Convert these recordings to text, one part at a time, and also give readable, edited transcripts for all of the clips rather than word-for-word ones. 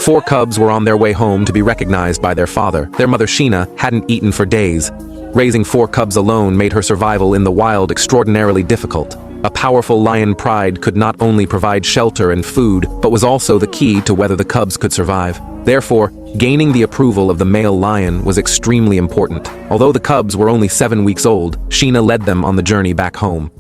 4 cubs were on their way home to be recognized by their father. Their mother Sheena hadn't eaten for days. Raising 4 cubs alone made her survival in the wild extraordinarily difficult. A powerful lion pride could not only provide shelter and food, but was also the key to whether the cubs could survive. Therefore, gaining the approval of the male lion was extremely important. Although the cubs were only 7 weeks old, Sheena led them on the journey back home.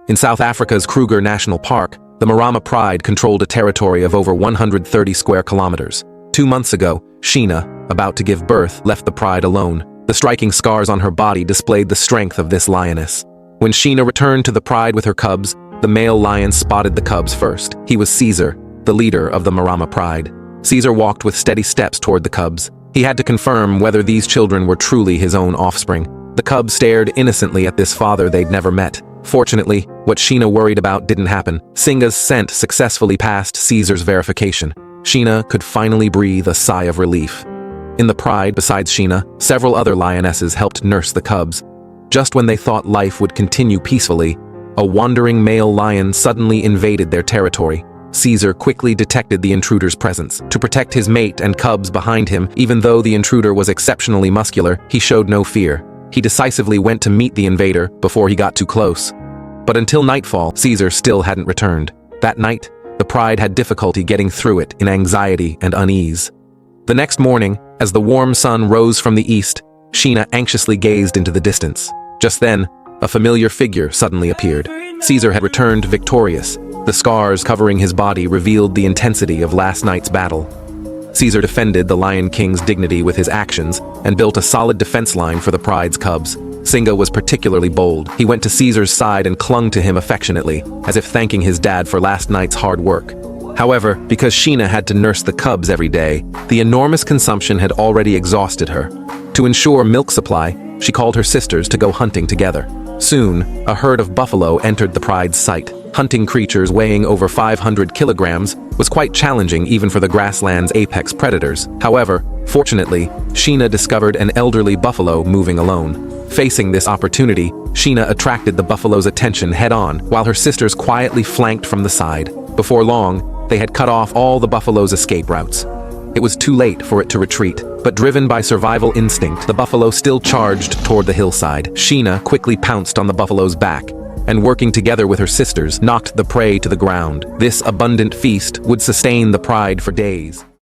In South Africa's Kruger National Park, the Marama Pride controlled a territory of over 130 square kilometers. 2 months ago, Sheena, about to give birth, left the pride alone. The striking scars on her body displayed the strength of this lioness. When Sheena returned to the pride with her cubs, the male lion spotted the cubs first. He was Caesar, the leader of the Marama Pride. Caesar walked with steady steps toward the cubs. He had to confirm whether these children were truly his own offspring. The cubs stared innocently at this father they'd never met. Fortunately, what Sheena worried about didn't happen. Singa's scent successfully passed Caesar's verification. Sheena could finally breathe a sigh of relief. In the pride, besides Sheena, several other lionesses helped nurse the cubs. Just when they thought life would continue peacefully, a wandering male lion suddenly invaded their territory. Caesar quickly detected the intruder's presence. To protect his mate and cubs behind him, even though the intruder was exceptionally muscular, he showed no fear. He decisively went to meet the invader before he got too close. But until nightfall, Caesar still hadn't returned. That night, the pride had difficulty getting through it in anxiety and unease. The next morning, as the warm sun rose from the east, Sheena anxiously gazed into the distance. Just then, a familiar figure suddenly appeared. Caesar had returned victorious. The scars covering his body revealed the intensity of last night's battle. Caesar defended the Lion King's dignity with his actions and built a solid defense line for the pride's cubs. Singa was particularly bold. He went to Caesar's side and clung to him affectionately, as if thanking his dad for last night's hard work. However, because Sheena had to nurse the cubs every day, the enormous consumption had already exhausted her. To ensure milk supply, she called her sisters to go hunting together. Soon, a herd of buffalo entered the pride's sight. Hunting creatures weighing over 500 kilograms was quite challenging even for the grassland's apex predators. However, fortunately, Sheena discovered an elderly buffalo moving alone. Facing this opportunity, Sheena attracted the buffalo's attention head-on, while her sisters quietly flanked from the side. Before long, they had cut off all the buffalo's escape routes. It was too late for it to retreat, but driven by survival instinct, the buffalo still charged toward the hillside. Sheena quickly pounced on the buffalo's back, and working together with her sisters, knocked the prey to the ground. This abundant feast would sustain the pride for days.